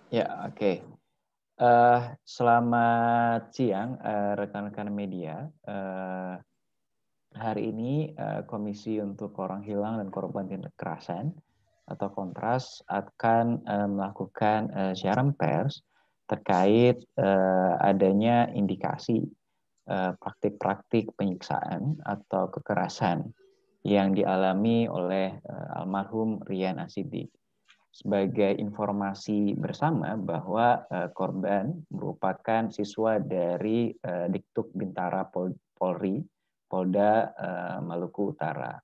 Ya, oke. Selamat siang rekan-rekan media. Hari ini Komisi untuk Orang Hilang dan Korban Tindak Kekerasan atau Kontras akan melakukan siaran pers terkait adanya indikasi praktik-praktik penyiksaan atau kekerasan yang dialami oleh almarhum Rian Asidik. Sebagai informasi bersama bahwa korban merupakan siswa dari Diktuk Bintara Polri, Polda Maluku Utara.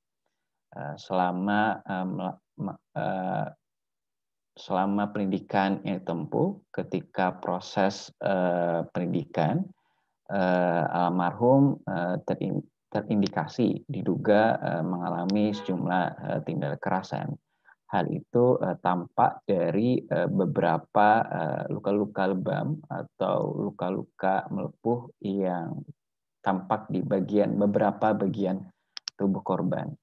Selama pendidikan yang ditempuh, ketika proses pendidikan, almarhum terindikasi diduga mengalami sejumlah tindak kekerasan. Hal itu tampak dari beberapa luka-luka lebam atau luka-luka melepuh yang tampak di beberapa bagian tubuh korban.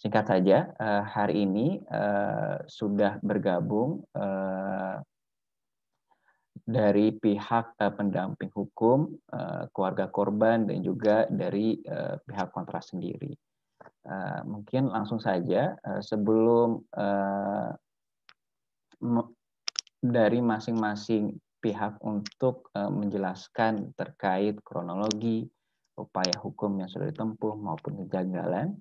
Singkat saja, hari ini sudah bergabung dari pihak pendamping hukum, keluarga korban, dan juga dari pihak kontras sendiri. Mungkin langsung saja sebelum dari masing-masing pihak untuk menjelaskan terkait kronologi, upaya hukum yang sudah ditempuh maupun kejanggalan,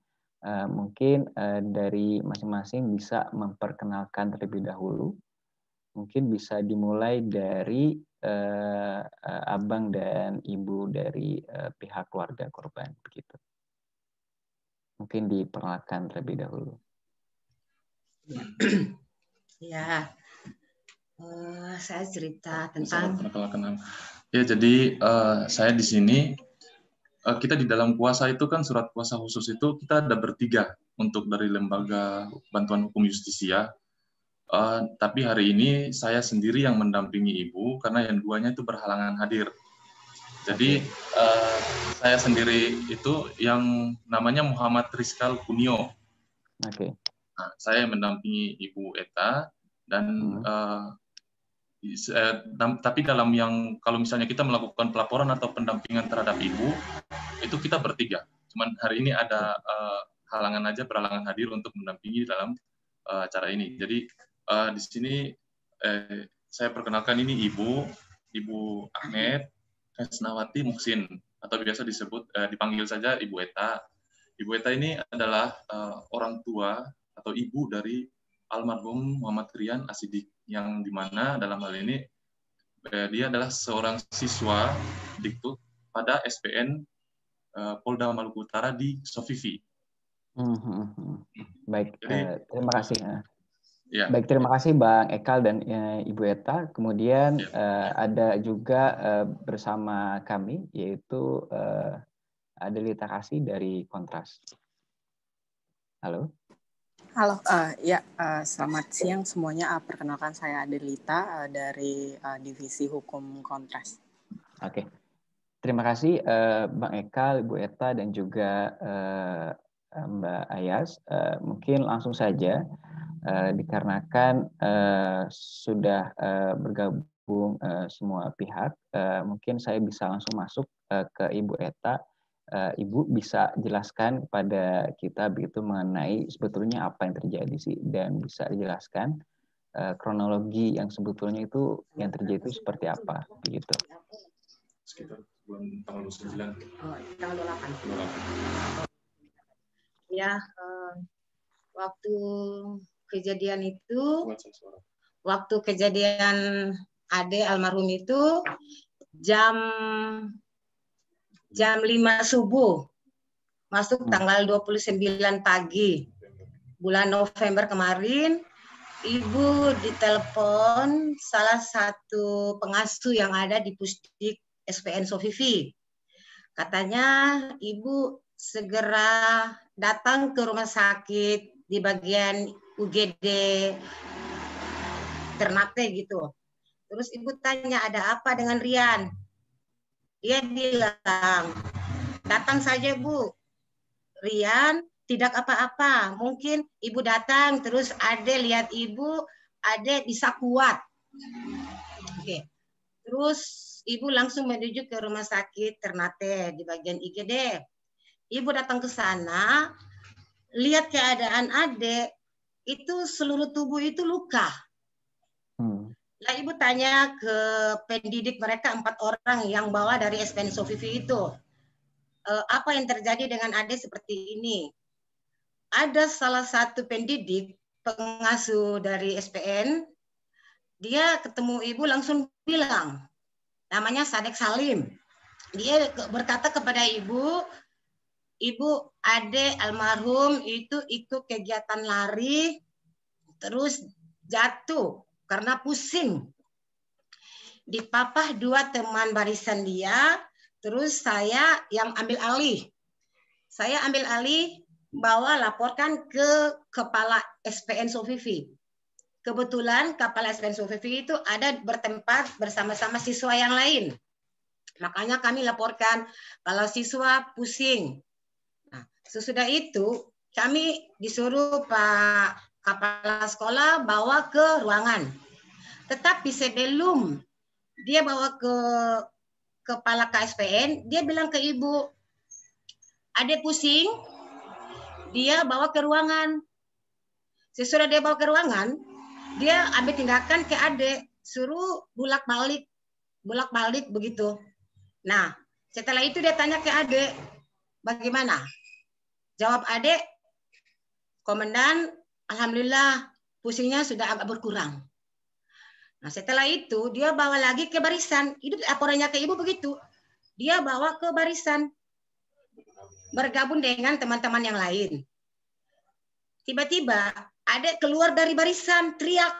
mungkin dari masing-masing bisa memperkenalkan terlebih dahulu. Mungkin bisa dimulai dari abang dan ibu dari pihak keluarga korban, begitu. Mungkin diperkenalkan terlebih dahulu. Ya, saya cerita tentang. Ya, jadi saya di sini. Kita di dalam kuasa itu kan surat kuasa khusus itu kita ada bertiga untuk dari lembaga bantuan hukum justisia. Tapi hari ini saya sendiri yang mendampingi ibu karena yang duanya itu berhalangan hadir. Jadi saya sendiri itu yang namanya Muhammad Rizkal Kunio. Oke. Nah, saya mendampingi Ibu Eta dan tapi dalam yang kalau misalnya kita melakukan pelaporan atau pendampingan terhadap ibu itu kita bertiga. Cuman hari ini ada berhalangan hadir untuk mendampingi dalam acara ini. Jadi di sini saya perkenalkan ini Ibu Ahmed Hesnawati Muhsin atau biasa dipanggil saja Ibu Eta. Ibu Eta ini adalah orang tua atau ibu dari almarhum Muhammad Rian Asidik, yang dimana dalam hal ini dia adalah seorang siswa Diktuk pada SPN Polda Maluku Utara di Sofivi. Baik, terima kasih. Ya. Baik, terima kasih Bang Ekal dan Ibu Eta. Kemudian ada juga bersama kami yaitu Adelita Kasih dari Kontras. Halo. Halo, selamat siang semuanya. Perkenalkan saya Adelita dari Divisi Hukum Kontras. Oke, terima kasih Bang Ekal, Ibu Eta, dan juga Mbak Ayas. Mungkin langsung saja, dikarenakan sudah bergabung semua pihak, mungkin saya bisa langsung masuk ke Ibu Eta. Ibu bisa jelaskan kepada kita begitu mengenai sebetulnya apa yang terjadi sih, dan bisa dijelaskan kronologi yang sebetulnya itu yang terjadi itu seperti apa begitu. Sekitar bulan tanggal 29. Tanggal 28. Ya, waktu kejadian Ade almarhum itu jam 5 subuh, masuk tanggal 29 pagi, bulan November kemarin, Ibu ditelepon salah satu pengasuh yang ada di Pusdik SPN Sofivi. Katanya Ibu segera datang ke rumah sakit di bagian UGD Ternate gitu. Terus Ibu tanya, ada apa dengan Rian? Dia bilang, datang saja Bu, Rian tidak apa-apa. Mungkin Ibu datang, terus Ade lihat Ibu, Ade bisa kuat. Oke. Terus ibu langsung menuju ke rumah sakit Ternate di bagian IGD. Ibu datang ke sana, lihat keadaan adik, itu seluruh tubuh itu luka. Nah, ibu tanya ke pendidik mereka 4 orang yang bawa dari SPN Sofifi itu, apa yang terjadi dengan adik seperti ini? Ada salah satu pendidik, pengasuh dari SPN, dia ketemu ibu langsung bilang, namanya Sadek Salim. Dia berkata kepada ibu, ibu adik almarhum itu ikut kegiatan lari, terus jatuh karena pusing. Dipapah 2 teman barisan dia, terus saya yang ambil alih. Saya ambil alih, bawa laporkan ke kepala SPN Sofifi. Kebetulan kepala SPN Sofifi itu ada bertempat bersama-sama siswa yang lain. Makanya kami laporkan kalau siswa pusing. Nah, sesudah itu kami disuruh Pak Kepala Sekolah bawa ke ruangan. Tetapi sebelum dia bawa ke kepala KSPN, dia bilang ke ibu, adik pusing, dia bawa ke ruangan. Sesudah dia bawa ke ruangan, dia ambil tindakan ke adik, suruh bolak-balik begitu. Nah, setelah itu dia tanya ke adik, bagaimana? Jawab adik, komandan, alhamdulillah pusingnya sudah agak berkurang. Nah, setelah itu dia bawa lagi ke barisan. Itu laporannya ke ibu begitu. Dia bawa ke barisan. Bergabung dengan teman-teman yang lain. Tiba-tiba adik keluar dari barisan, teriak.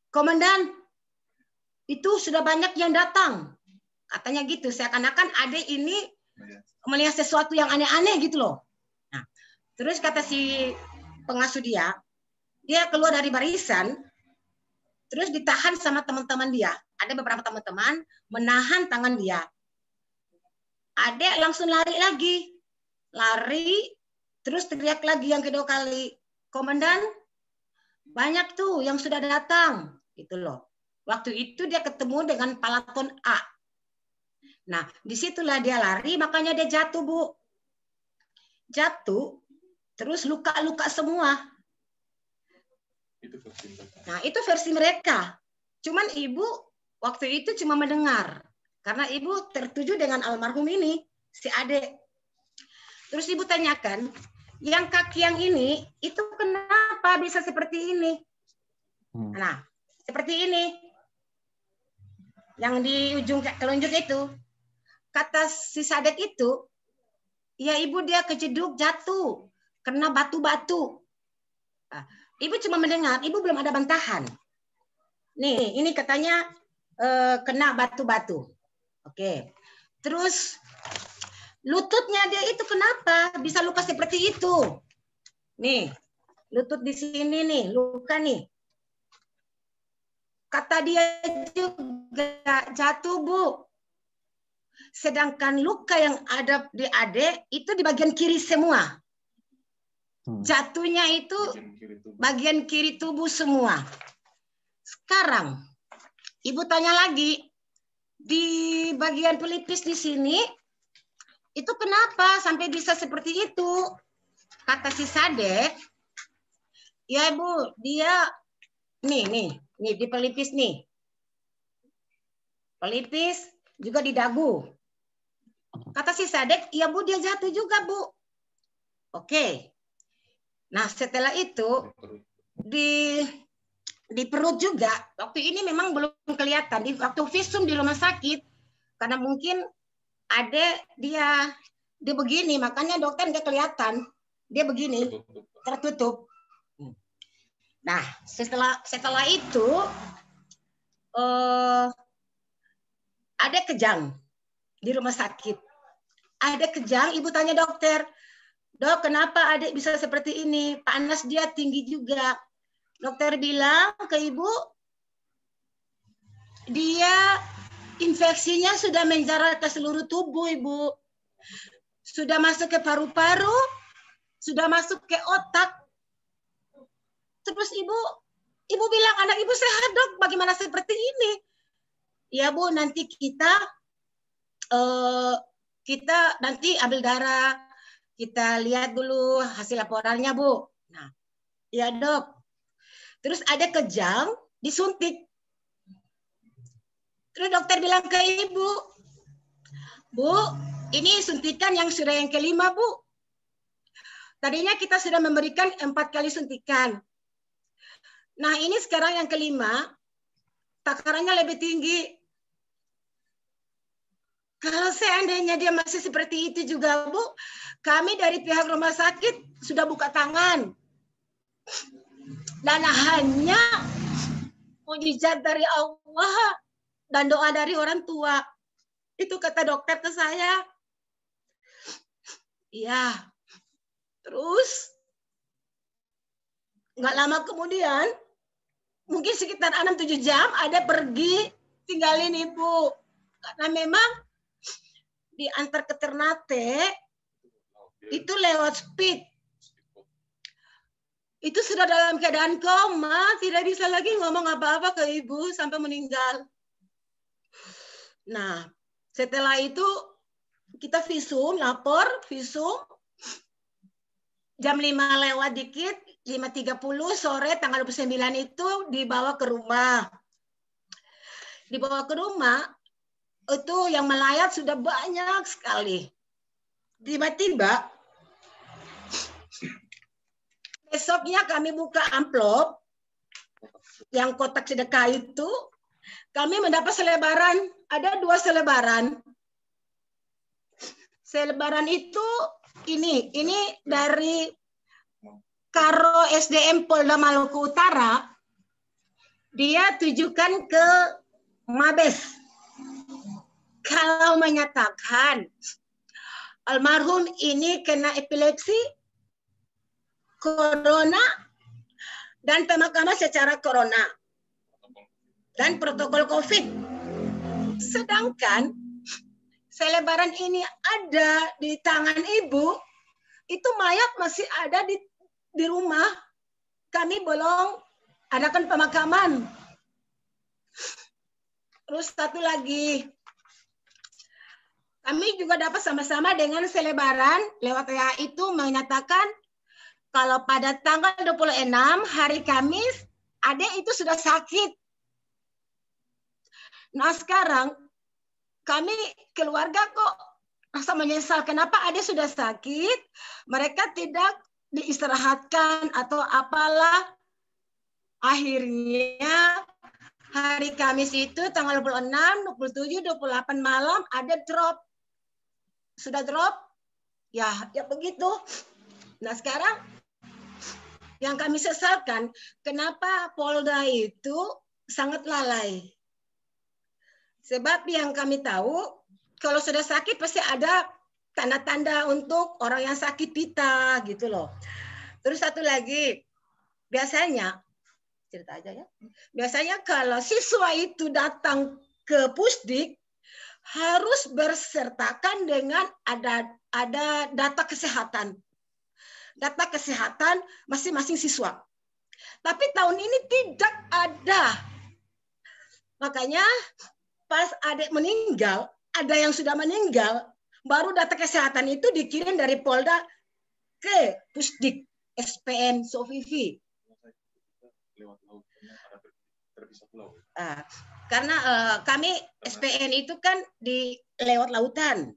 Komandan, itu sudah banyak yang datang. Katanya gitu, seakan-akan adik ini melihat sesuatu yang aneh-aneh gitu loh. Nah, terus kata si pengasuh dia keluar dari barisan, terus ditahan sama teman-teman dia. Ada beberapa teman-teman menahan tangan dia. Adek langsung lari lagi. Lari, terus teriak lagi yang kedua kali. Komandan, banyak tuh yang sudah datang. Gitu loh. Waktu itu dia ketemu dengan Palaton A. Nah, disitulah dia lari, makanya dia jatuh, Bu. Jatuh, terus luka-luka semua. Nah, itu versi mereka. Cuman ibu waktu itu cuma mendengar. Karena ibu tertuju dengan almarhum ini, si adik. Terus ibu tanyakan, yang kaki yang ini, itu kenapa bisa seperti ini? Nah, seperti ini. Yang di ujung telunjuk itu. Kata si Sadek itu, ya ibu dia kejeduk jatuh. Kena batu-batu. Nah, ibu cuma mendengar, ibu belum ada bantahan. Nih, ini katanya kena batu-batu. Oke. Terus lututnya dia itu kenapa bisa luka seperti itu? Nih, lutut di sini nih, luka nih. Kata dia juga jatuh, Bu. Sedangkan luka yang ada di adik itu di bagian kiri semua. Jatuhnya itu bagian kiri tubuh semua. Sekarang, ibu tanya lagi, di bagian pelipis di sini, itu kenapa sampai bisa seperti itu? Kata si Sadek, ya Bu, dia, nih, di pelipis nih. Pelipis juga di dagu. Kata si Sadek, ya Bu, dia jatuh juga, Bu. Oke. Nah, setelah itu, di perut juga, waktu ini memang belum kelihatan. Di waktu visum di rumah sakit, karena mungkin ada dia begini, makanya dokter nggak kelihatan. Dia begini, tertutup. Nah, setelah itu, ada kejang di rumah sakit. Ada kejang, ibu tanya dokter, Dok, kenapa adik bisa seperti ini? Panas dia tinggi juga. Dokter bilang ke ibu, dia infeksinya sudah menjalar ke seluruh tubuh, Ibu. Sudah masuk ke paru-paru, sudah masuk ke otak. Terus Ibu Ibu bilang anak ibu sehat dok, bagaimana seperti ini? Ya Bu, nanti kita nanti ambil darah, kita lihat dulu hasil laporannya Bu. Nah, ya dok. Terus ada kejang, disuntik. Terus dokter bilang ke ibu, Bu, ini suntikan yang sudah yang kelima Bu. Tadinya kita sudah memberikan 4 kali suntikan. Nah ini sekarang yang kelima, takarannya lebih tinggi. Kalau seandainya dia masih seperti itu juga Bu, kami dari pihak rumah sakit sudah buka tangan. Dan hanya mujizat dari Allah dan doa dari orang tua. Itu kata dokter ke saya. Iya. Terus nggak lama kemudian, mungkin sekitar 6-7 jam ada pergi tinggalin ibu. Karena memang diantar ke Ternate itu lewat speed. Itu sudah dalam keadaan koma, tidak bisa lagi ngomong apa-apa ke ibu sampai meninggal. Nah, setelah itu kita visum, lapor, visum. Jam 5 lewat dikit, 5.30 sore tanggal 29 itu dibawa ke rumah. Dibawa ke rumah, itu yang melayat sudah banyak sekali. Tiba-tiba, besoknya kami buka amplop, yang kotak sedekah itu, kami mendapat selebaran, ada 2 selebaran. Selebaran itu ini dari Karo SDM Polda Maluku Utara, dia tujukan ke Mabes. Kalau menyatakan almarhum ini kena epilepsi, corona, dan pemakaman secara corona, dan protokol COVID. Sedangkan selebaran ini ada di tangan ibu, itu mayat masih ada di rumah. Kami belum adakan pemakaman. Terus satu lagi, kami juga dapat sama-sama dengan selebaran lewat WA itu menyatakan kalau pada tanggal 26 hari Kamis, adik itu sudah sakit. Nah sekarang kami keluarga kok rasa menyesal kenapa adik sudah sakit, mereka tidak diistirahatkan atau apalah. Akhirnya hari Kamis itu tanggal 26, 27, 28 malam ada drop. Sudah drop? Ya begitu. Nah sekarang yang kami sesalkan, kenapa Polda itu sangat lalai. Sebab yang kami tahu, kalau sudah sakit pasti ada tanda-tanda untuk orang yang sakit pita gitu loh. Terus satu lagi, biasanya, cerita aja ya. Biasanya kalau siswa itu datang ke Pusdik, harus bersertakan dengan ada data kesehatan. Data kesehatan masing-masing siswa. Tapi tahun ini tidak ada. Makanya pas adik meninggal, ada yang sudah meninggal, baru data kesehatan itu dikirim dari Polda ke Pusdik SPN Sofifi. Karena kami SPN itu kan di lewat lautan.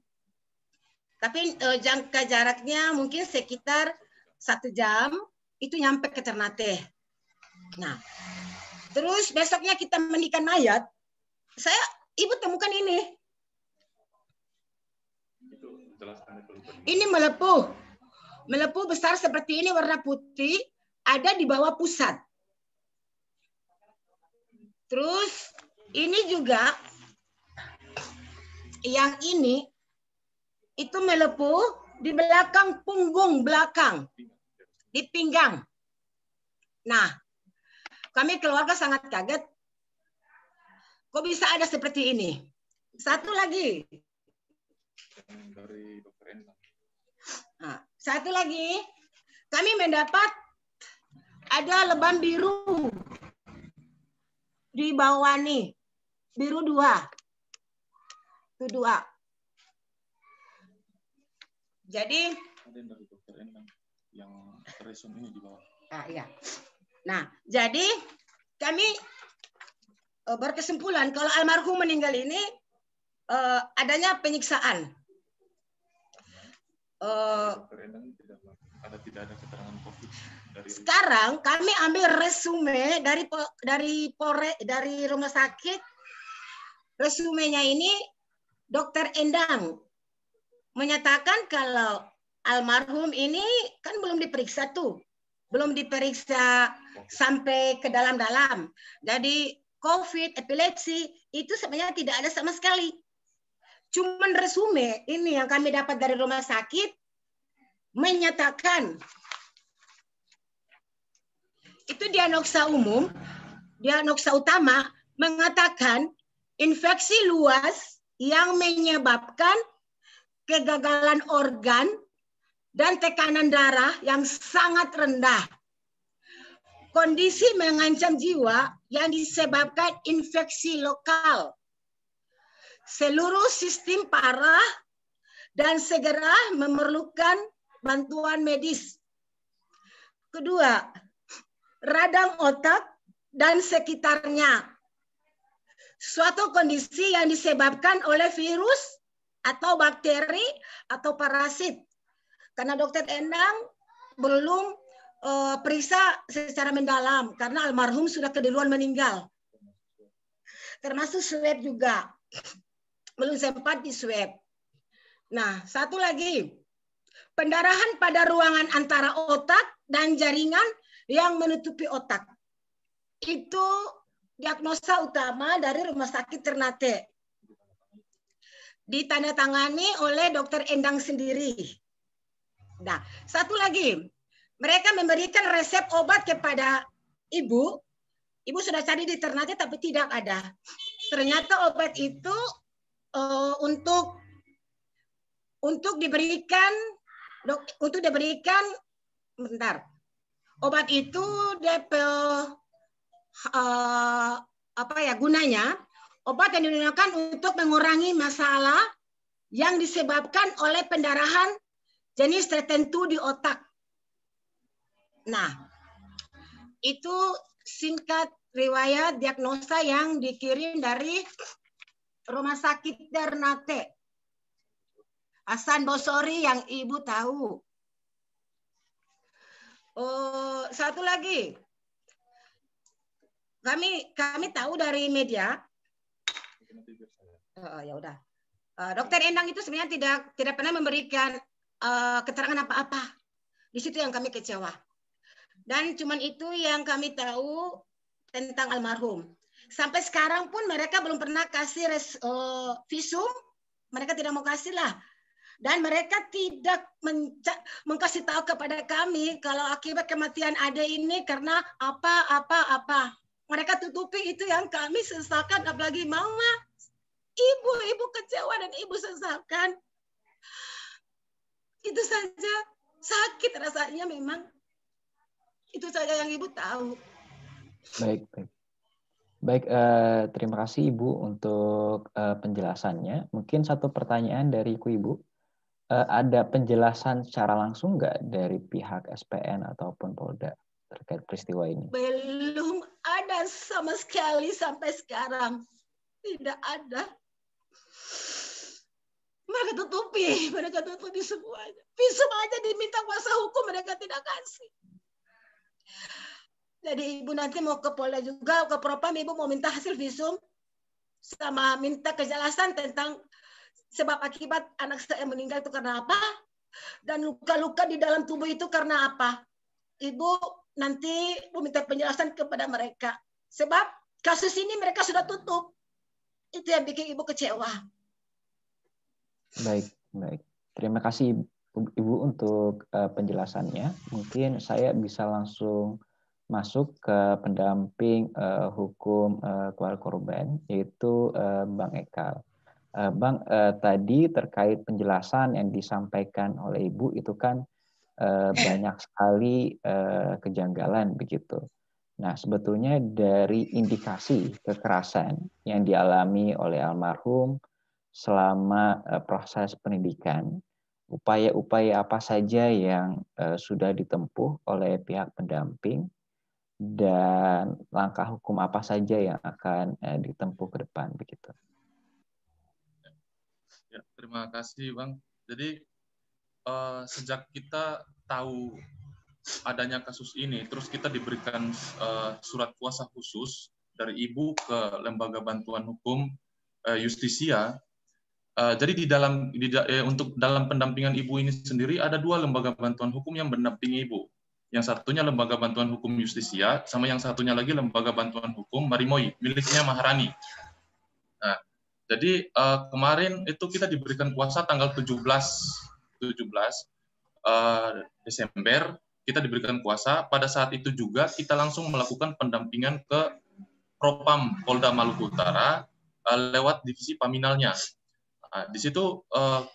Tapi jangka jaraknya mungkin sekitar 1 jam, itu nyampe ke Ternate. Nah, terus besoknya kita mandikan mayat, ibu temukan ini. Ini melepuh besar seperti ini warna putih, ada di bawah pusat. Terus ini juga yang ini itu melepuh di belakang punggung belakang, di pinggang. Nah, kami keluarga sangat kaget. Kok bisa ada seperti ini? Satu lagi. Nah, satu lagi, kami mendapat ada lebam biru di bawah nih. Biru 2. Itu 2. Jadi ada yang dari dokter Endang yang resume ini di bawah. Iya. Nah, jadi kami berkesimpulan kalau almarhum meninggal ini adanya penyiksaan. Dokter Endang tidak ada keterangan COVID dari. Sekarang kami ambil resume dari rumah sakit. Resumenya ini Dokter Endang menyatakan kalau almarhum ini kan belum diperiksa tuh. Belum diperiksa sampai ke dalam-dalam. Jadi COVID, epilepsi itu sebenarnya tidak ada sama sekali. Cuman resume ini yang kami dapat dari rumah sakit menyatakan itu diagnosa umum, diagnosa utama mengatakan infeksi luas yang menyebabkan kegagalan organ dan tekanan darah yang sangat rendah. Kondisi mengancam jiwa yang disebabkan infeksi lokal. Seluruh sistem parah dan segera memerlukan bantuan medis. Kedua, radang otak dan sekitarnya. Suatu kondisi yang disebabkan oleh virus atau bakteri atau parasit. Karena Dokter Endang belum periksa secara mendalam karena almarhum sudah keduluan meninggal. Termasuk swab juga. Belum sempat di swab. Nah, satu lagi. Pendarahan pada ruangan antara otak dan jaringan yang menutupi otak. Itu diagnosa utama dari Rumah Sakit Ternate. Ditandatangani oleh Dokter Endang sendiri. Nah, satu lagi. Mereka memberikan resep obat kepada ibu. Ibu sudah cari di Ternate tapi tidak ada. Ternyata obat itu untuk diberikan bentar. Obat itu gunanya obat yang digunakan untuk mengurangi masalah yang disebabkan oleh pendarahan jenis tertentu di otak. Nah, itu singkat riwayat diagnosa yang dikirim dari Rumah Sakit Ternate. Hasan Bosori yang ibu tahu. Satu lagi. Kami tahu dari media. Ya udah. Dokter Endang itu sebenarnya tidak pernah memberikan keterangan apa-apa. Di situ yang kami kecewa. Dan cuman itu yang kami tahu tentang almarhum. Sampai sekarang pun mereka belum pernah kasih visum. Mereka tidak mau kasih lah. Dan mereka tidak mengkasih tahu kepada kami kalau akibat kematian Ade ini karena apa. Mereka tutupi itu yang kami sesalkan, apalagi mama. Ibu kecewa dan ibu sesalkan. Itu saja, sakit rasanya memang. Itu saja yang ibu tahu. Baik, terima kasih Ibu untuk penjelasannya. Mungkin satu pertanyaan dari Ibu. Ada penjelasan secara langsung nggak dari pihak SPN ataupun Polda terkait peristiwa ini? Belum ada sama sekali sampai sekarang. Tidak ada. Mereka tutupi semuanya. Visum aja diminta kuasa hukum, mereka tidak kasih. Jadi ibu nanti mau ke Polda juga, ke Propam, ibu mau minta hasil visum, sama minta kejelasan tentang sebab akibat anak saya meninggal itu karena apa, dan luka-luka di dalam tubuh itu karena apa. Ibu nanti meminta penjelasan kepada mereka. Sebab kasus ini mereka sudah tutup. Itu yang bikin ibu kecewa. Baik. Terima kasih Ibu untuk penjelasannya. Mungkin saya bisa langsung masuk ke pendamping hukum keluarga korban, yaitu Bang Eka. Bang, tadi terkait penjelasan yang disampaikan oleh Ibu itu kan banyak sekali kejanggalan begitu. Nah, sebetulnya dari indikasi kekerasan yang dialami oleh almarhum selama proses pendidikan, upaya-upaya apa saja yang sudah ditempuh oleh pihak pendamping, dan langkah hukum apa saja yang akan ditempuh ke depan, begitu. Ya, terima kasih, Bang. Jadi sejak kita tahu adanya kasus ini, terus kita diberikan surat kuasa khusus dari Ibu ke Lembaga Bantuan Hukum Justisia. Jadi untuk dalam pendampingan Ibu ini sendiri ada 2 lembaga bantuan hukum yang mendampingi Ibu. Yang satunya Lembaga Bantuan Hukum Justisia, sama yang satunya lagi Lembaga Bantuan Hukum Marimoi, miliknya Maharani. Nah, jadi kemarin itu kita diberikan kuasa tanggal 17 Desember, kita diberikan kuasa. Pada saat itu juga kita langsung melakukan pendampingan ke Propam Polda Maluku Utara lewat divisi paminalnya. Di situ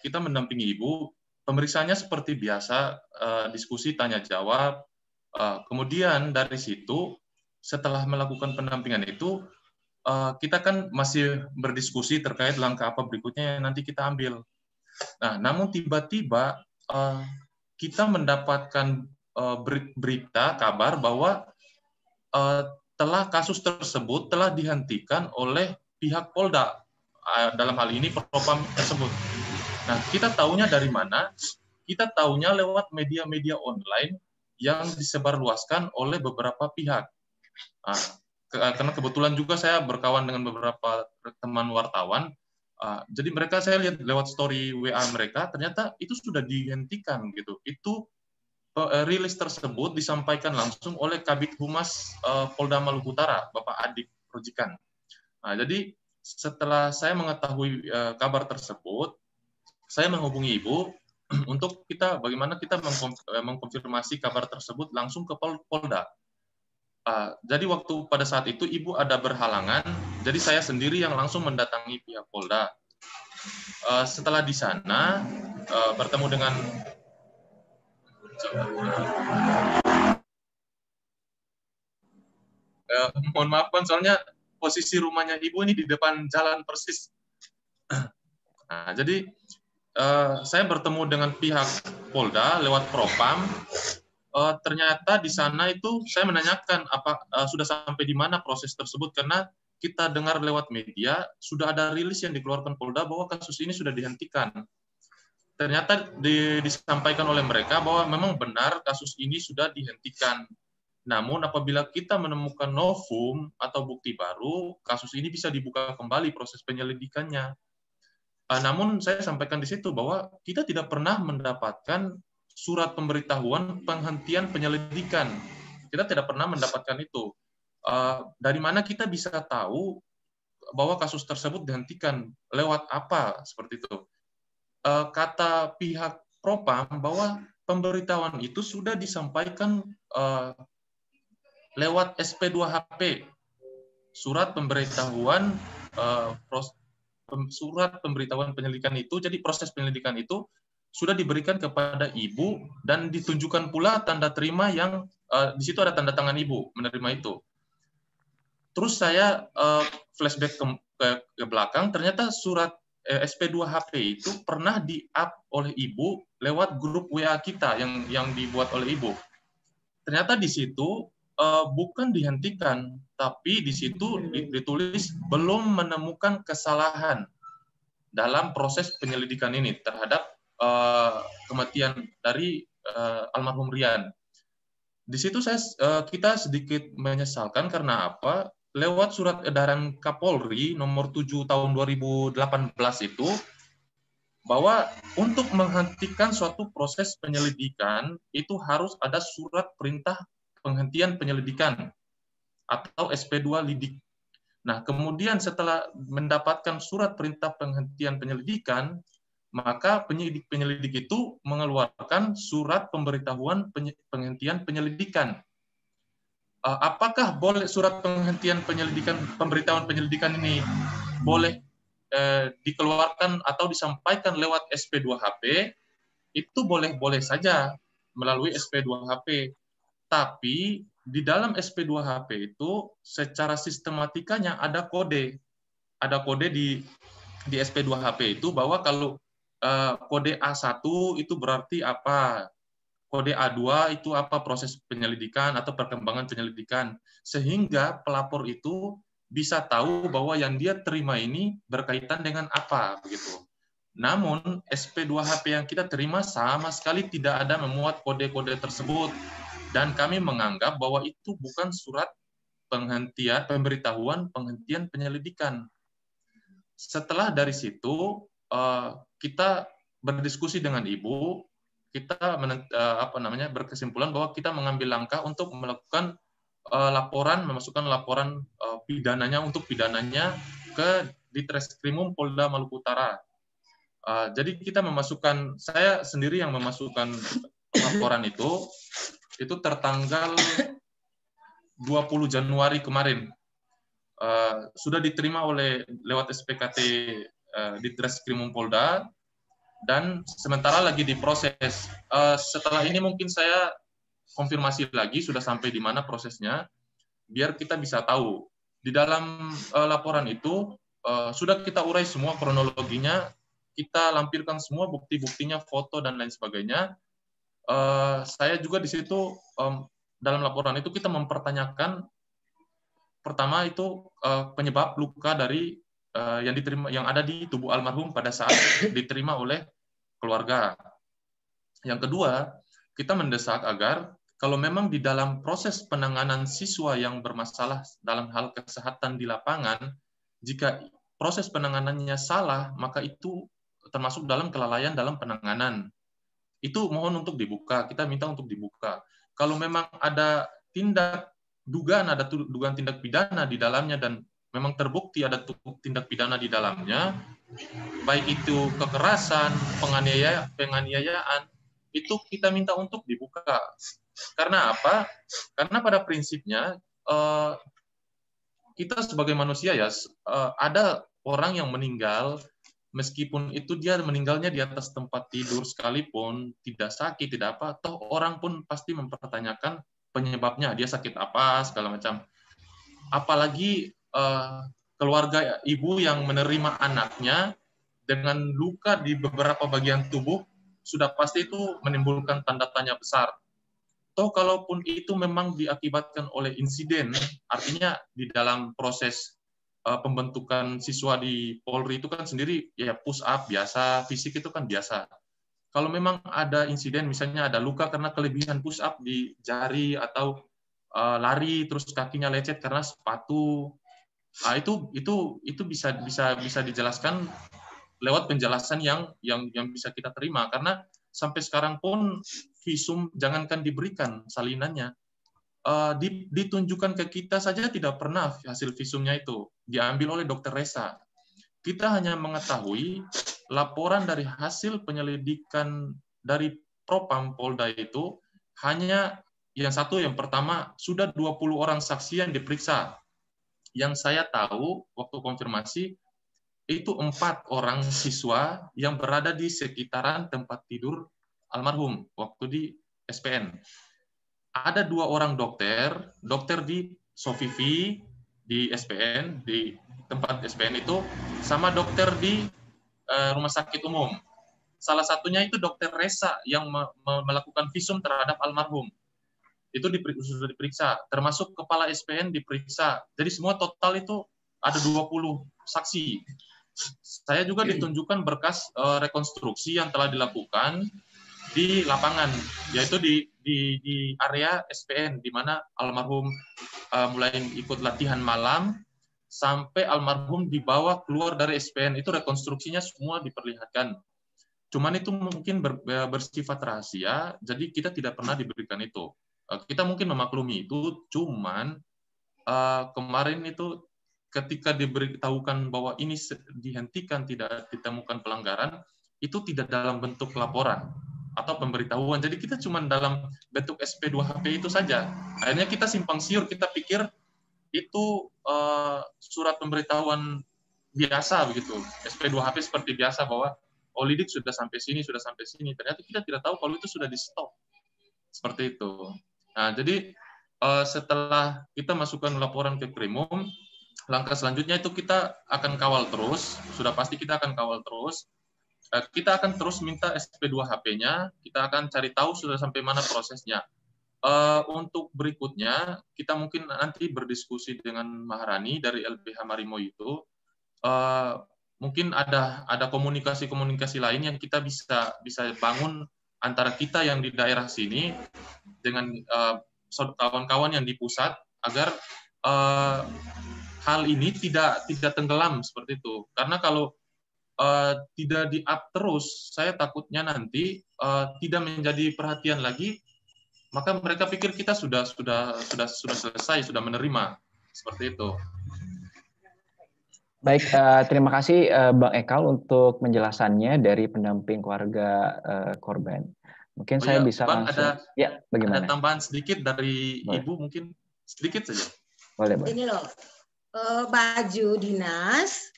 kita mendampingi Ibu. Pemeriksaannya seperti biasa, diskusi tanya jawab. Kemudian dari situ, setelah melakukan pendampingan itu, kita kan masih berdiskusi terkait langkah apa berikutnya yang nanti kita ambil. Nah, namun tiba-tiba kita mendapatkan berita, kabar bahwa kasus tersebut telah dihentikan oleh pihak Polda, dalam hal ini Propam tersebut. Nah, kita tahunya dari mana? Kita tahunya lewat media-media online yang disebarluaskan oleh beberapa pihak. Karena kebetulan juga saya berkawan dengan beberapa teman wartawan, jadi mereka saya lihat lewat story WA mereka, ternyata itu sudah dihentikan gitu. Itu rilis tersebut disampaikan langsung oleh Kabid Humas Polda Maluku Utara, Bapak Adik Rojikan. Nah, jadi setelah saya mengetahui kabar tersebut, saya menghubungi Ibu untuk bagaimana kita mengkonfirmasi kabar tersebut langsung ke Polda. Jadi waktu pada saat itu Ibu ada berhalangan, jadi saya sendiri yang langsung mendatangi pihak Polda. Setelah di sana bertemu dengan mohon maaf Bang, soalnya posisi rumahnya Ibu ini di depan jalan persis. Nah, jadi saya bertemu dengan pihak Polda lewat Propam. Ternyata di sana itu saya menanyakan sudah sampai di mana proses tersebut, karena kita dengar lewat media sudah ada rilis yang dikeluarkan Polda bahwa kasus ini sudah dihentikan. Ternyata disampaikan oleh mereka bahwa memang benar kasus ini sudah dihentikan. Namun apabila kita menemukan novum atau bukti baru, kasus ini bisa dibuka kembali proses penyelidikannya. Namun saya sampaikan di situ bahwa kita tidak pernah mendapatkan surat pemberitahuan penghentian penyelidikan. Kita tidak pernah mendapatkan itu. Dari mana kita bisa tahu bahwa kasus tersebut dihentikan? Lewat apa? Seperti itu. Kata pihak Propam bahwa pemberitahuan itu sudah disampaikan lewat SP2HP, surat pemberitahuan penyelidikan itu. Jadi proses penyelidikan itu sudah diberikan kepada Ibu dan ditunjukkan pula tanda terima yang di situ ada tanda tangan Ibu menerima itu. Terus saya flashback ke belakang, ternyata surat SP2HP itu pernah di-up oleh Ibu lewat grup WA kita yang dibuat oleh Ibu. Ternyata di situ bukan dihentikan, tapi di situ ditulis belum menemukan kesalahan dalam proses penyelidikan ini terhadap kematian dari almarhum Rian. Di situ kita sedikit menyesalkan karena apa? Lewat surat edaran Kapolri nomor 7 tahun 2018 itu, bahwa untuk menghentikan suatu proses penyelidikan itu harus ada surat perintah penghentian penyelidikan atau SP2 lidik. Nah, kemudian setelah mendapatkan surat perintah penghentian penyelidikan, maka penyelidik itu mengeluarkan surat pemberitahuan penghentian penyelidikan. Apakah boleh surat penghentian penyelidikan, pemberitahuan penyelidikan ini boleh dikeluarkan atau disampaikan lewat SP2HP? Itu boleh-boleh saja melalui SP2HP. Tapi di dalam SP2HP itu secara sistematikanya ada kode di SP2HP itu bahwa kalau kode A1 itu berarti apa, kode A2 itu apa, proses penyelidikan atau perkembangan penyelidikan, sehingga pelapor itu bisa tahu bahwa yang dia terima ini berkaitan dengan apa begitu. Namun SP2HP yang kita terima sama sekali tidak ada memuat kode-kode tersebut, dan kami menganggap bahwa itu bukan surat pemberitahuan penghentian penyelidikan. Setelah dari situ kita berdiskusi dengan Ibu, kita berkesimpulan bahwa kita mengambil langkah untuk melakukan memasukkan laporan pidananya ke Ditreskrimum Polda Maluku Utara. Jadi kita saya sendiri yang memasukkan laporan itu tertanggal 20 Januari kemarin. Sudah diterima lewat SPKT Ditreskrimum Polda, dan sementara lagi diproses. Setelah ini mungkin saya konfirmasi lagi sudah sampai di mana prosesnya, biar kita bisa tahu. Di dalam laporan itu sudah kita urai semua kronologinya, kita lampirkan semua bukti-buktinya, foto dan lain sebagainya. Saya juga di situ dalam laporan itu kita mempertanyakan pertama itu penyebab luka dari yang ada di tubuh almarhum pada saat diterima oleh keluarga. Yang kedua, kita mendesak agar kalau memang di dalam proses penanganan siswa yang bermasalah dalam hal kesehatan di lapangan, jika proses penanganannya salah, maka itu termasuk dalam kelalaian dalam penanganan. Itu mohon untuk dibuka, kita minta untuk dibuka. Kalau memang ada dugaan tindak pidana di dalamnya dan memang terbukti ada tindak pidana di dalamnya, baik itu kekerasan, penganiayaan, itu kita minta untuk dibuka. Karena apa? Karena pada prinsipnya kita sebagai manusia ya, ada orang yang meninggal, meskipun itu dia meninggalnya di atas tempat tidur sekalipun, tidak sakit, tidak apa, toh orang pun pasti mempertanyakan penyebabnya, dia sakit apa, segala macam. Apalagi keluarga ibu yang menerima anaknya dengan luka di beberapa bagian tubuh, sudah pasti itu menimbulkan tanda tanya besar. Toh kalaupun itu memang diakibatkan oleh insiden, artinya di dalam proses pembentukan siswa di Polri itu kan sendiri ya push up biasa, fisik itu kan biasa. Kalau memang ada insiden, misalnya ada luka karena kelebihan push up di jari atau lari terus kakinya lecet karena sepatu, itu bisa dijelaskan lewat penjelasan yang bisa kita terima. Karena sampai sekarang pun visum jangankan diberikan salinannya, ditunjukkan ke kita saja tidak pernah hasil visumnya itu diambil oleh Dokter Resa. Kita hanya mengetahui laporan dari hasil penyelidikan dari Propam Polda itu hanya yang pertama sudah 20 orang saksi yang diperiksa. Yang saya tahu waktu konfirmasi itu 4 orang siswa yang berada di sekitaran tempat tidur almarhum waktu di SPN. Ada 2 orang dokter di Sofivi di SPN, di tempat SPN itu, sama dokter di rumah sakit umum. Salah satunya itu Dokter Resa yang melakukan visum terhadap almarhum. Itu sudah diperiksa, termasuk kepala SPN diperiksa. Jadi semua total itu ada 20 saksi. Saya juga ditunjukkan berkas rekonstruksi yang telah dilakukan di lapangan, yaitu di area SPN, di mana almarhum mulai ikut latihan malam, sampai almarhum dibawa keluar dari SPN, itu rekonstruksinya semua diperlihatkan. Cuman itu mungkin bersifat rahasia, jadi kita tidak pernah diberikan itu. Kita mungkin memaklumi itu, cuman kemarin itu ketika diberitahukan bahwa ini dihentikan, tidak ditemukan pelanggaran, itu tidak dalam bentuk laporan atau pemberitahuan. Jadi kita cuma dalam bentuk SP2HP itu saja. Akhirnya kita simpang siur, kita pikir itu surat pemberitahuan biasa begitu, SP2HP seperti biasa bahwa lidik sudah sampai sini. Ternyata kita tidak tahu kalau itu sudah di stop. Seperti itu. Nah, jadi setelah kita masukkan laporan ke Krimum, langkah selanjutnya itu kita akan kawal terus, sudah pasti kita akan kawal terus. Kita akan terus minta SP2 HP-nya, kita akan cari tahu sudah sampai mana prosesnya. Untuk berikutnya, kita mungkin nanti berdiskusi dengan Maharani dari LBH Marimo itu. Mungkin ada komunikasi-komunikasi lain yang kita bisa bangun antara kita yang di daerah sini dengan kawan-kawan yang di pusat, agar hal ini tidak tenggelam seperti itu. Karena kalau tidak di-up terus, saya takutnya nanti tidak menjadi perhatian lagi, maka mereka pikir kita sudah selesai, sudah menerima, seperti itu. Baik, terima kasih Bang Ekal untuk penjelasannya dari pendamping keluarga korban. Mungkin saya bisa Bang, langsung. Ya, bagaimana? Ada tambahan sedikit dari Boleh. Ibu, mungkin sedikit saja. Boleh. Ini loh, baju dinas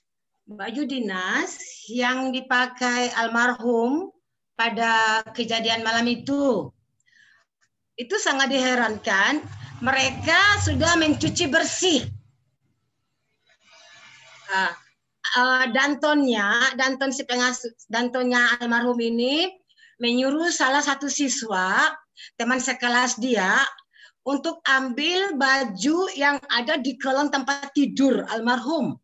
yang dipakai almarhum pada kejadian malam itu sangat diherankan. Mereka sudah mencuci bersih. Dantonnya almarhum ini menyuruh salah satu siswa, teman sekelas dia, untuk ambil baju yang ada di kolong tempat tidur almarhum.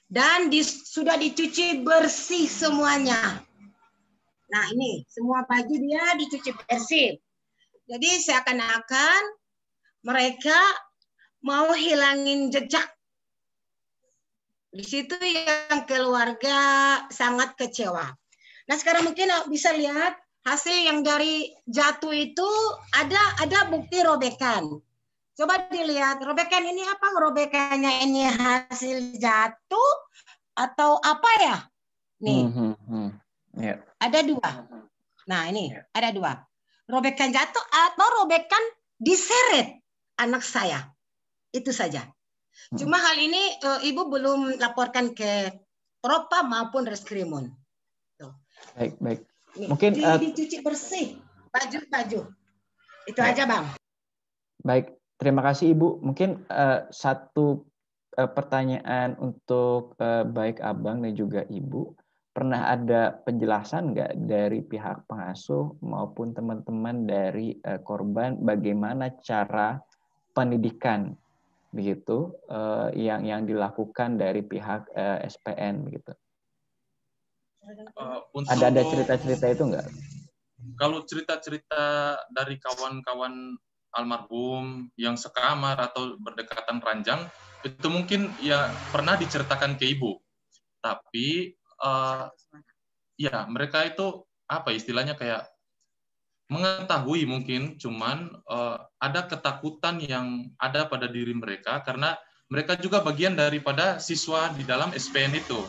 Dan sudah dicuci bersih semuanya. Nah ini, semua baju dia dicuci bersih. Jadi seakan-akan mereka mau hilangin jejak. Di situ yang keluarga sangat kecewa. Nah sekarang mungkin bisa lihat hasil yang dari jatuh itu ada bukti robekan. Coba dilihat robekan ini apa? Robekannya ini hasil jatuh atau apa ya? Nih, Yeah. Ada dua. Nah ini ada dua. Robekan jatuh atau robekan diseret anak saya. Itu saja. Cuma hal ini Ibu belum laporkan ke Propam maupun Reskrimun. Baik. Mungkin dicuci bersih baju. Itu aja, Bang. Baik, terima kasih Ibu. Mungkin satu pertanyaan untuk baik Abang dan juga Ibu. Pernah ada penjelasan nggak dari pihak pengasuh maupun teman-teman dari korban bagaimana cara pendidikan begitu yang dilakukan dari pihak SPN begitu? Ada cerita-cerita itu nggak? Kalau cerita-cerita dari kawan-kawan almarhum yang sekamar atau berdekatan ranjang, itu mungkin ya pernah diceritakan ke Ibu. Tapi ya mereka itu apa istilahnya kayak mengetahui mungkin, cuman ada ketakutan yang ada pada diri mereka karena mereka juga bagian daripada siswa di dalam SPN itu.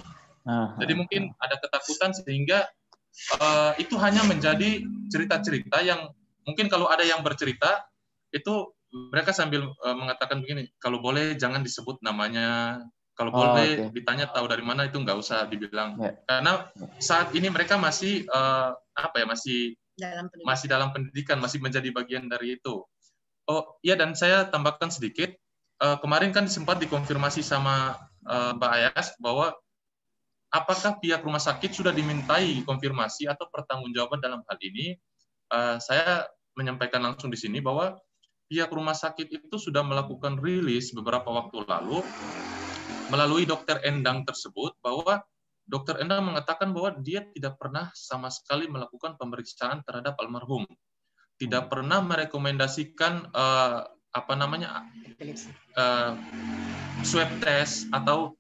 Jadi mungkin ada ketakutan sehingga itu hanya menjadi cerita-cerita yang mungkin kalau ada yang bercerita itu mereka sambil mengatakan begini, kalau boleh jangan disebut namanya, kalau boleh ditanya tahu dari mana itu nggak usah dibilang, karena saat ini mereka masih masih dalam pendidikan, masih menjadi bagian dari itu. Oh iya, dan saya tambahkan sedikit, kemarin kan sempat dikonfirmasi sama Mbak Ayas bahwa apakah pihak rumah sakit sudah dimintai konfirmasi atau pertanggungjawaban dalam hal ini. Saya menyampaikan langsung di sini bahwa pihak rumah sakit itu sudah melakukan rilis beberapa waktu lalu melalui Dr. Endang tersebut, bahwa Dr. Endang mengatakan bahwa dia tidak pernah sama sekali melakukan pemeriksaan terhadap almarhum, tidak pernah merekomendasikan swab test atau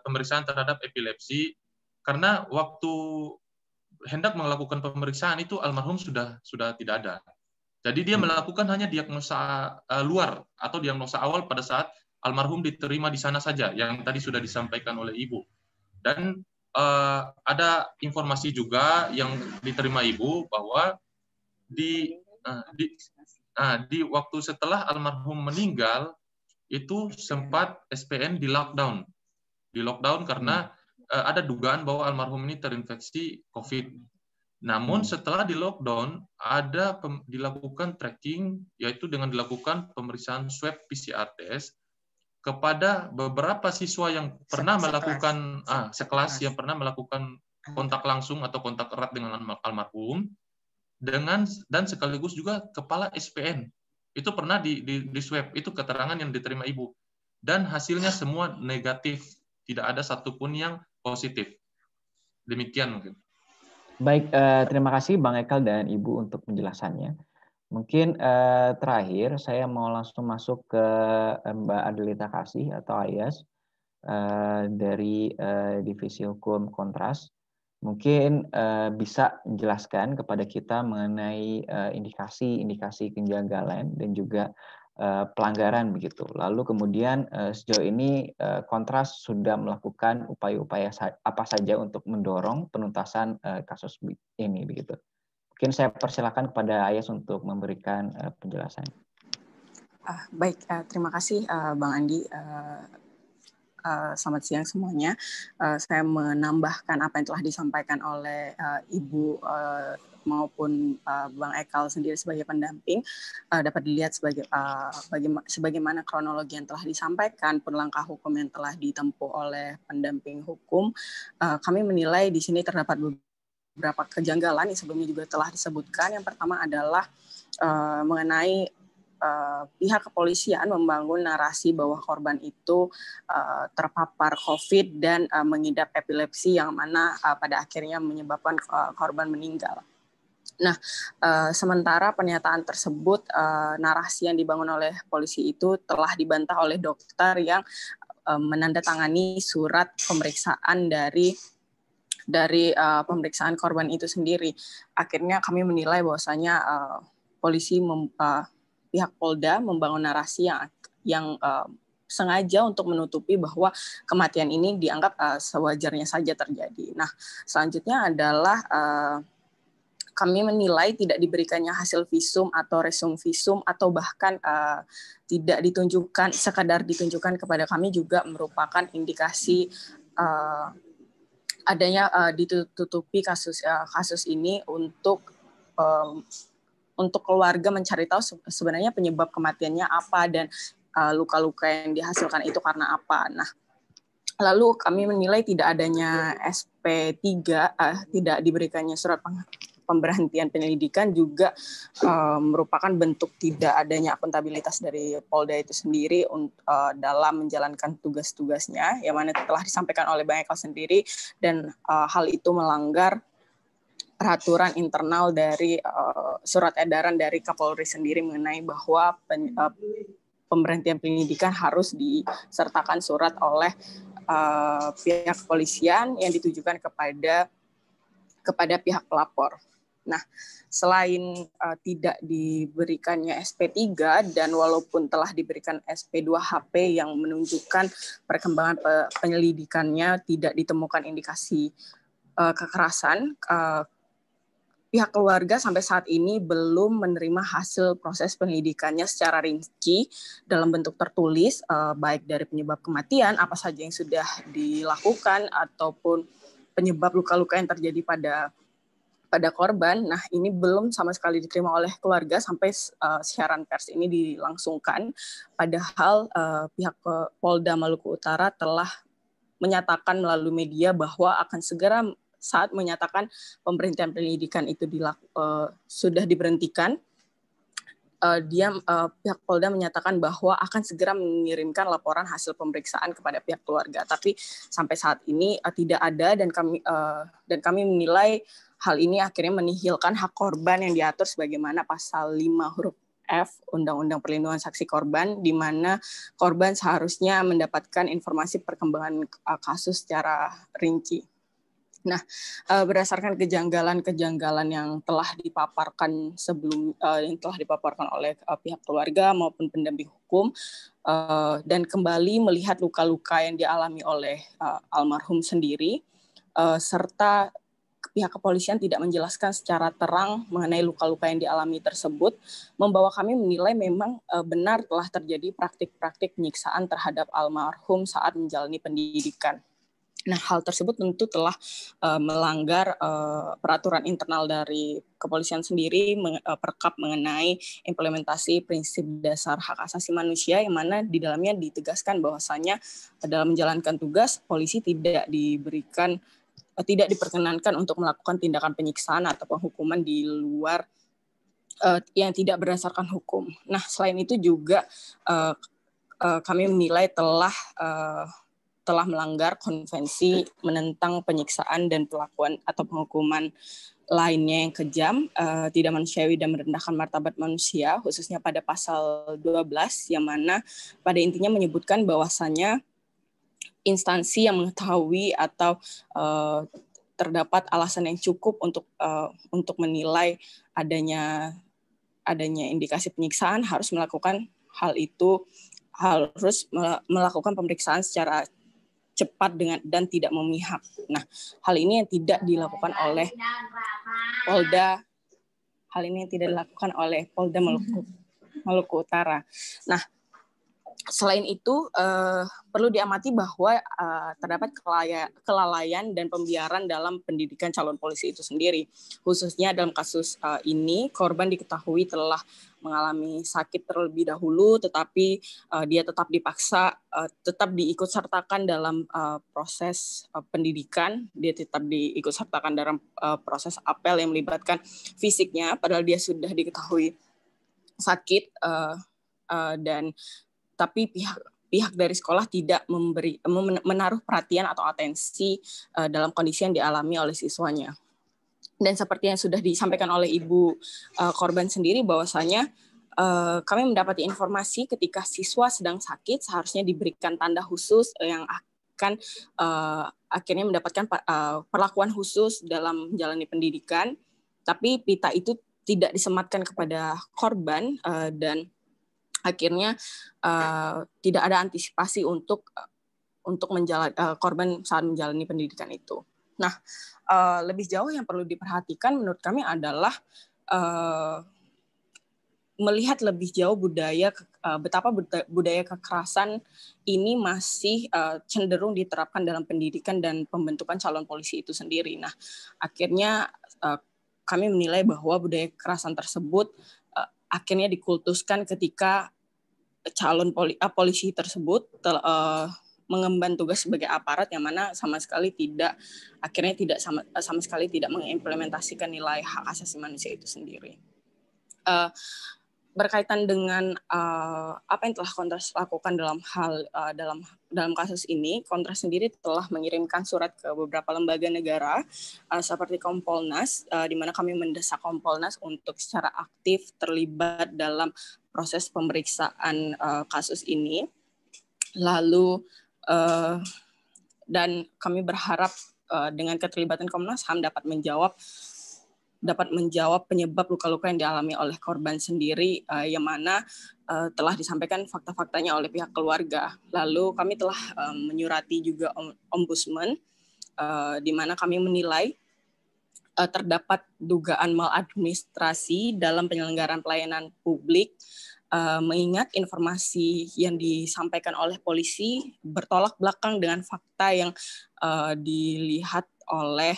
pemeriksaan terhadap epilepsi, karena waktu hendak melakukan pemeriksaan itu almarhum sudah tidak ada. Jadi dia melakukan hanya diagnosa luar atau diagnosa awal pada saat almarhum diterima di sana saja, yang tadi sudah disampaikan oleh Ibu. Dan ada informasi juga yang diterima Ibu bahwa di waktu setelah almarhum meninggal itu sempat SPN di lockdown karena ada dugaan bahwa almarhum ini terinfeksi COVID. Namun setelah di lockdown ada dilakukan tracking, yaitu dengan dilakukan pemeriksaan swab PCR test kepada beberapa siswa yang pernah melakukan sekelas yang pernah melakukan kontak langsung atau kontak erat dengan almarhum, dan sekaligus juga kepala SPN itu pernah di swab, itu keterangan yang diterima ibu, dan hasilnya semua negatif, tidak ada satupun yang positif. Demikian mungkin. Baik, terima kasih Bang Ekal dan Ibu untuk penjelasannya. Mungkin terakhir saya mau langsung masuk ke Mbak Adelita Kasih atau Ayas dari Divisi Hukum Kontras. Mungkin bisa menjelaskan kepada kita mengenai indikasi-indikasi kejanggalan dan juga pelanggaran begitu. Lalu kemudian sejauh ini Kontras sudah melakukan upaya-upaya apa saja untuk mendorong penuntasan kasus ini begitu. Mungkin saya persilakan kepada Ayas untuk memberikan penjelasan. Baik, terima kasih Bang Andi. Selamat siang semuanya. Saya menambahkan apa yang telah disampaikan oleh Ibu maupun Bang Ekal sendiri sebagai pendamping. Dapat dilihat sebagaimana kronologi yang telah disampaikan, langkah hukum yang telah ditempuh oleh pendamping hukum. Kami menilai di sini terdapat beberapa kejanggalan yang sebelumnya juga telah disebutkan. Yang pertama adalah mengenai pihak kepolisian membangun narasi bahwa korban itu terpapar COVID dan mengidap epilepsi yang mana pada akhirnya menyebabkan korban meninggal. Nah, sementara pernyataan tersebut, narasi yang dibangun oleh polisi itu telah dibantah oleh dokter yang menandatangani surat pemeriksaan dari pemeriksaan korban itu sendiri. Akhirnya kami menilai bahwasanya polisi pihak Polda membangun narasi yang sengaja untuk menutupi bahwa kematian ini dianggap sewajarnya saja terjadi. Nah, selanjutnya adalah kami menilai tidak diberikannya hasil visum atau resum visum atau bahkan tidak ditunjukkan, sekadar ditunjukkan kepada kami juga merupakan indikasi adanya ditutupi kasus ini untuk keluarga mencari tahu sebenarnya penyebab kematiannya apa dan luka-luka yang dihasilkan itu karena apa. Nah, lalu kami menilai tidak adanya SP3, tidak diberikannya surat pemberhentian penyelidikan juga merupakan bentuk tidak adanya akuntabilitas dari Polda itu sendiri dalam menjalankan tugas-tugasnya, yang mana telah disampaikan oleh Bang Ekal sendiri, dan hal itu melanggar peraturan internal dari surat edaran dari Kapolri sendiri mengenai bahwa pemberhentian penyidikan harus disertakan surat oleh pihak kepolisian yang ditujukan kepada pihak pelapor. Nah, selain tidak diberikannya SP3 dan walaupun telah diberikan SP2HP yang menunjukkan perkembangan penyelidikannya tidak ditemukan indikasi kekerasan, pihak keluarga sampai saat ini belum menerima hasil proses penyelidikannya secara rinci dalam bentuk tertulis, baik dari penyebab kematian, apa saja yang sudah dilakukan, ataupun penyebab luka-luka yang terjadi pada korban. Nah, ini belum sama sekali diterima oleh keluarga sampai siaran pers ini dilangsungkan. Padahal pihak Polda Maluku Utara telah menyatakan melalui media bahwa akan segera saat menyatakan pemberhentian penyelidikan itu sudah diberhentikan, pihak Polda menyatakan bahwa akan segera mengirimkan laporan hasil pemeriksaan kepada pihak keluarga. Tapi sampai saat ini tidak ada, dan kami menilai hal ini akhirnya menihilkan hak korban yang diatur sebagaimana pasal 5 huruf F Undang-Undang Perlindungan Saksi Korban, di mana korban seharusnya mendapatkan informasi perkembangan kasus secara rinci. Nah, berdasarkan kejanggalan-kejanggalan yang telah dipaparkan yang telah dipaparkan oleh pihak keluarga maupun pendamping hukum, dan kembali melihat luka-luka yang dialami oleh almarhum sendiri, serta pihak kepolisian tidak menjelaskan secara terang mengenai luka-luka yang dialami tersebut, membawa kami menilai memang benar telah terjadi praktik-praktik penyiksaan terhadap almarhum saat menjalani pendidikan. Nah, hal tersebut tentu telah melanggar peraturan internal dari kepolisian sendiri, Perkap mengenai implementasi prinsip dasar hak asasi manusia, yang mana di dalamnya ditegaskan bahwasanya dalam menjalankan tugas, polisi tidak diperkenankan untuk melakukan tindakan penyiksaan atau penghukuman di luar yang tidak berdasarkan hukum. Nah, selain itu juga kami menilai telah melanggar konvensi menentang penyiksaan dan perlakuan atau penghukuman lainnya yang kejam, tidak manusiawi dan merendahkan martabat manusia, khususnya pada pasal 12, yang mana pada intinya menyebutkan bahwasannya instansi yang mengetahui atau terdapat alasan yang cukup untuk menilai adanya indikasi penyiksaan harus melakukan hal itu, harus melakukan pemeriksaan secara cepat dan tidak memihak. Nah, hal ini yang tidak dilakukan oleh Polda. Hal ini yang tidak dilakukan oleh Polda Maluku Utara. Nah, selain itu perlu diamati bahwa terdapat kelalaian dan pembiaran dalam pendidikan calon polisi itu sendiri. Khususnya dalam kasus ini, korban diketahui telah mengalami sakit terlebih dahulu, tetapi dia tetap dipaksa, tetap diikut sertakan dalam proses pendidikan. Dia tetap diikut sertakan dalam proses apel yang melibatkan fisiknya, padahal dia sudah diketahui sakit tapi pihak dari sekolah tidak menaruh perhatian atau atensi dalam kondisi yang dialami oleh siswanya. Dan seperti yang sudah disampaikan oleh ibu korban sendiri, bahwasanya kami mendapati informasi ketika siswa sedang sakit seharusnya diberikan tanda khusus yang akan akhirnya mendapatkan perlakuan khusus dalam menjalani pendidikan, tapi pita itu tidak disematkan kepada korban dan akhirnya tidak ada antisipasi untuk korban saat menjalani pendidikan itu. Nah, lebih jauh yang perlu diperhatikan menurut kami adalah melihat lebih jauh betapa budaya kekerasan ini masih cenderung diterapkan dalam pendidikan dan pembentukan calon polisi itu sendiri. Nah, akhirnya kami menilai bahwa budaya kekerasan tersebut akhirnya dikultuskan ketika calon polisi tersebut mengemban tugas sebagai aparat yang mana sama sekali tidak mengimplementasikan nilai hak asasi manusia itu sendiri. Berkaitan dengan apa yang telah Kontras lakukan dalam kasus ini, Kontras sendiri telah mengirimkan surat ke beberapa lembaga negara seperti Kompolnas, di mana kami mendesak Kompolnas untuk secara aktif terlibat dalam proses pemeriksaan kasus ini. Lalu dan kami berharap dengan keterlibatan Komnas HAM dapat menjawab penyebab luka-luka yang dialami oleh korban sendiri, yang mana telah disampaikan fakta-faktanya oleh pihak keluarga. Lalu kami telah menyurati juga Ombudsman, di mana kami menilai terdapat dugaan maladministrasi dalam penyelenggaraan pelayanan publik, mengingat informasi yang disampaikan oleh polisi bertolak belakang dengan fakta yang dilihat oleh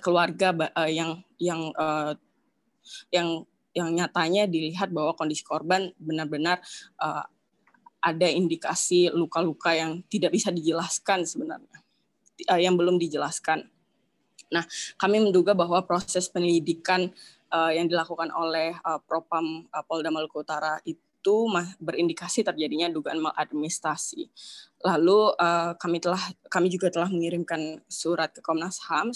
keluarga yang nyatanya dilihat bahwa kondisi korban benar-benar ada indikasi luka-luka yang tidak bisa dijelaskan sebenarnya, yang belum dijelaskan. Nah, kami menduga bahwa proses penyelidikan yang dilakukan oleh Propam Polda Maluku Utara itu berindikasi terjadinya dugaan maladministrasi. Lalu kami juga telah mengirimkan surat ke Komnas HAM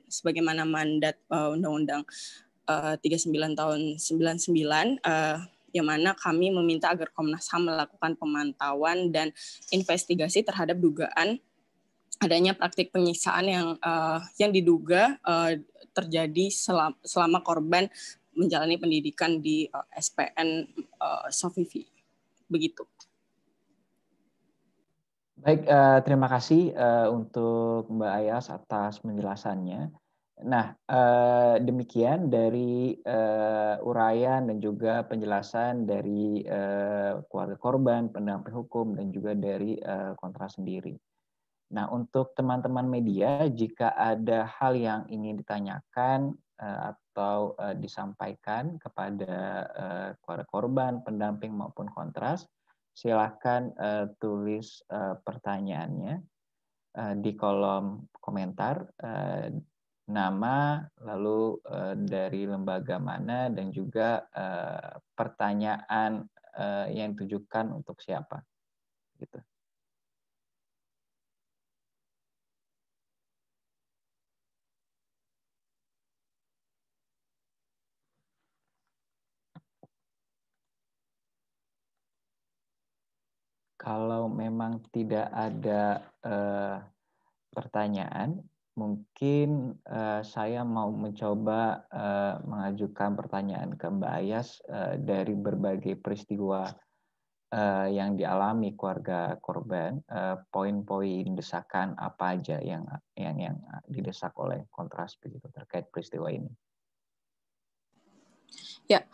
sebagaimana mandat Undang-Undang 39 tahun 99, yang mana kami meminta agar Komnas HAM melakukan pemantauan dan investigasi terhadap dugaan adanya praktik penyiksaan yang diduga terjadi selama korban menjalani pendidikan di SPN Sofifi. Begitu. Baik, terima kasih untuk Mbak Ayas atas penjelasannya. Nah, demikian dari uraian dan juga penjelasan dari keluarga korban, pendamping hukum, dan juga dari Kontras sendiri. Nah, untuk teman-teman media, jika ada hal yang ingin ditanyakan atau disampaikan kepada keluarga korban, pendamping maupun kontras, silakan tulis pertanyaannya di kolom komentar, nama, lalu dari lembaga mana, dan juga pertanyaan yang ditujukan untuk siapa, gitu. Kalau memang tidak ada pertanyaan, mungkin saya mau mencoba mengajukan pertanyaan ke Mbak Ayas dari berbagai peristiwa yang dialami keluarga korban, poin-poin desakan apa aja yang didesak oleh Kontras begitu terkait peristiwa ini. Ya,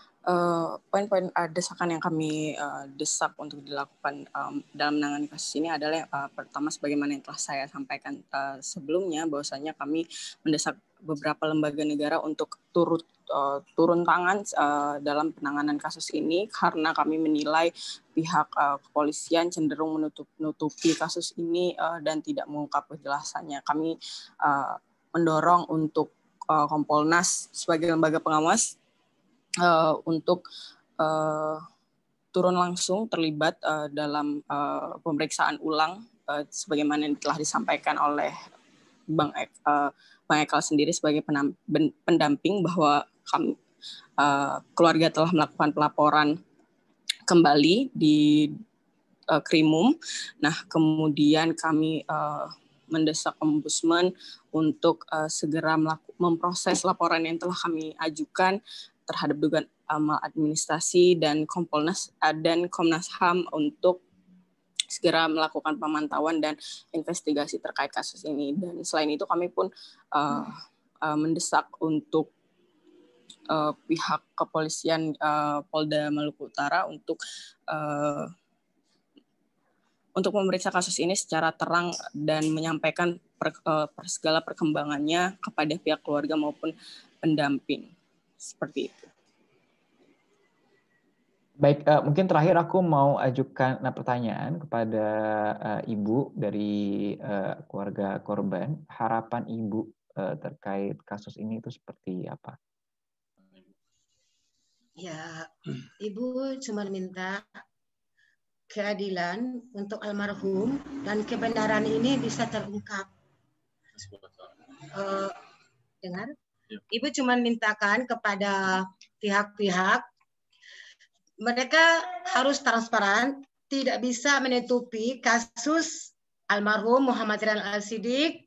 poin-poin desakan yang kami desak untuk dilakukan dalam menangani kasus ini adalah pertama, sebagaimana yang telah saya sampaikan sebelumnya, bahwasanya kami mendesak beberapa lembaga negara untuk turun tangan dalam penanganan kasus ini, karena kami menilai pihak kepolisian cenderung menutupi kasus ini dan tidak mengungkap kejelasannya. Kami mendorong untuk Kompolnas sebagai lembaga pengawas untuk turun langsung terlibat dalam pemeriksaan ulang sebagaimana yang telah disampaikan oleh Bang Ekal sendiri sebagai pendamping, bahwa kami, keluarga telah melakukan pelaporan kembali di Krimum. Nah, kemudian kami mendesak Ombudsman untuk segera memproses laporan yang telah kami ajukan terhadap dugaan amal administrasi, dan Kompolnas dan Komnas HAM untuk segera melakukan pemantauan dan investigasi terkait kasus ini. Dan selain itu kami pun mendesak untuk pihak kepolisian Polda Maluku Utara untuk memeriksa kasus ini secara terang dan menyampaikan segala perkembangannya kepada pihak keluarga maupun pendamping. Seperti itu. Baik, mungkin terakhir aku mau ajukan pertanyaan kepada Ibu dari keluarga korban. Harapan Ibu terkait kasus ini itu seperti apa? Ya, Ibu cuma minta keadilan untuk almarhum dan kebenaran ini bisa terungkap. Dengar? Ibu cuma mintakan kepada pihak-pihak, mereka harus transparan, tidak bisa menutupi kasus almarhum Muhammad Rian Al-Siddiq.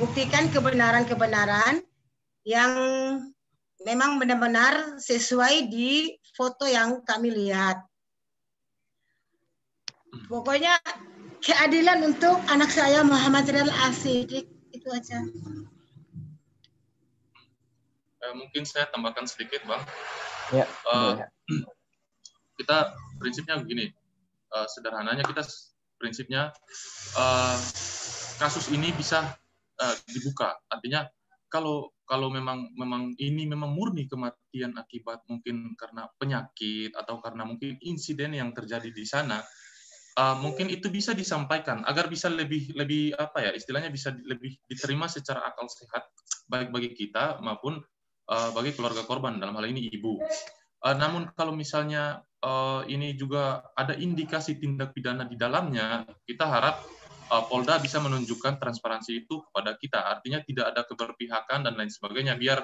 Buktikan kebenaran-kebenaran yang memang benar-benar sesuai di foto yang kami lihat. Pokoknya keadilan untuk anak saya Muhammad Rian Al-Siddiq. Itu aja. Mungkin saya tambahkan sedikit, Bang. Ya, kita prinsipnya begini, sederhananya kita prinsipnya kasus ini bisa dibuka. Artinya kalau memang ini memang murni kematian akibat mungkin karena penyakit atau karena mungkin insiden yang terjadi di sana, mungkin itu bisa disampaikan agar bisa lebih apa ya, istilahnya bisa lebih diterima secara akal sehat baik bagi kita maupun bagi keluarga korban, dalam hal ini ibu. Namun kalau misalnya ini juga ada indikasi tindak pidana di dalamnya, kita harap Polda bisa menunjukkan transparansi itu kepada kita. Artinya tidak ada keberpihakan dan lain sebagainya, biar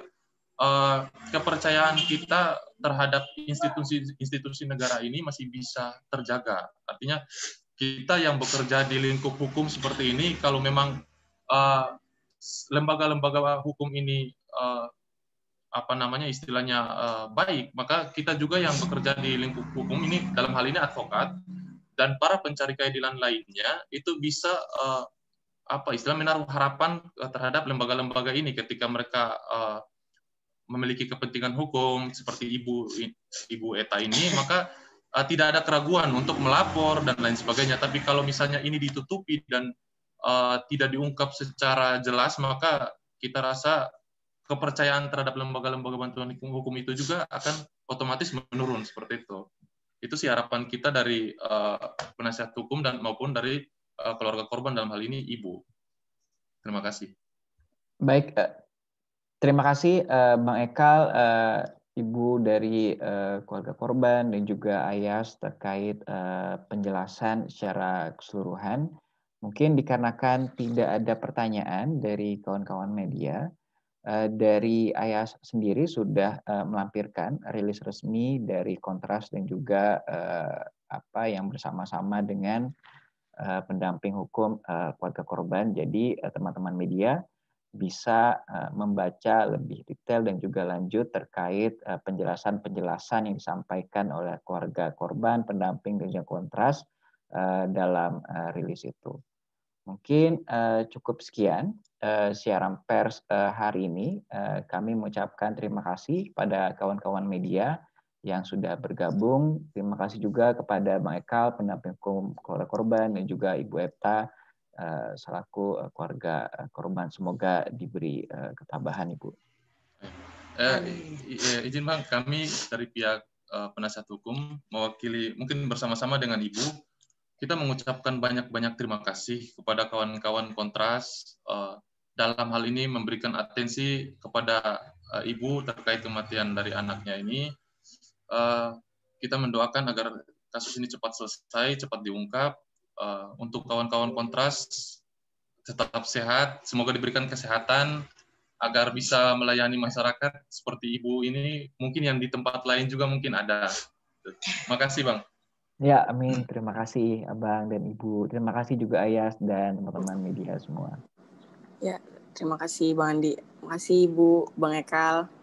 kepercayaan kita terhadap institusi negara ini masih bisa terjaga. Artinya kita yang bekerja di lingkup hukum seperti ini, kalau memang lembaga-lembaga hukum ini istilahnya baik, maka kita juga yang bekerja di lingkup hukum ini, dalam hal ini advokat dan para pencari keadilan lainnya, itu bisa menaruh harapan terhadap lembaga-lembaga ini ketika mereka memiliki kepentingan hukum seperti Ibu Eta ini, maka tidak ada keraguan untuk melapor dan lain sebagainya. Tapi kalau misalnya ini ditutupi dan tidak diungkap secara jelas, maka kita rasa kepercayaan terhadap lembaga-lembaga bantuan hukum itu juga akan otomatis menurun seperti itu. Itu sih harapan kita dari penasihat hukum dan maupun dari keluarga korban, dalam hal ini ibu. Terima kasih. Baik, terima kasih Bang Ekal, Ibu dari keluarga korban dan juga Ayas terkait penjelasan secara keseluruhan. Mungkin dikarenakan tidak ada pertanyaan dari kawan-kawan media, dari Ayas sendiri sudah melampirkan rilis resmi dari Kontras dan juga apa yang bersama-sama dengan pendamping hukum keluarga korban. Jadi teman-teman media bisa membaca lebih detail dan juga lanjut terkait penjelasan-penjelasan yang disampaikan oleh keluarga korban, pendamping dan juga Kontras dalam rilis itu. Mungkin cukup sekian siaran pers hari ini. Kami mengucapkan terima kasih pada kawan-kawan media yang sudah bergabung. Terima kasih juga kepada Bang Ekal, pendamping hukum keluarga korban, dan juga Ibu Epta selaku keluarga korban. Semoga diberi ketabahan, Ibu. Izin Bang, kami dari pihak penasihat hukum mewakili mungkin bersama-sama dengan Ibu, kita mengucapkan banyak-banyak terima kasih kepada kawan-kawan Kontras dalam hal ini memberikan atensi kepada Ibu terkait kematian dari anaknya ini. Kita mendoakan agar kasus ini cepat selesai, cepat diungkap. Untuk kawan-kawan Kontras tetap sehat, semoga diberikan kesehatan agar bisa melayani masyarakat seperti Ibu ini. Mungkin yang di tempat lain juga mungkin ada. Terima kasih Bang. Ya, amin. Terima kasih Abang dan Ibu. Terima kasih juga Ayas dan teman-teman media semua. Ya, terima kasih Bang Andi. Terima kasih Ibu, Bang Ekal.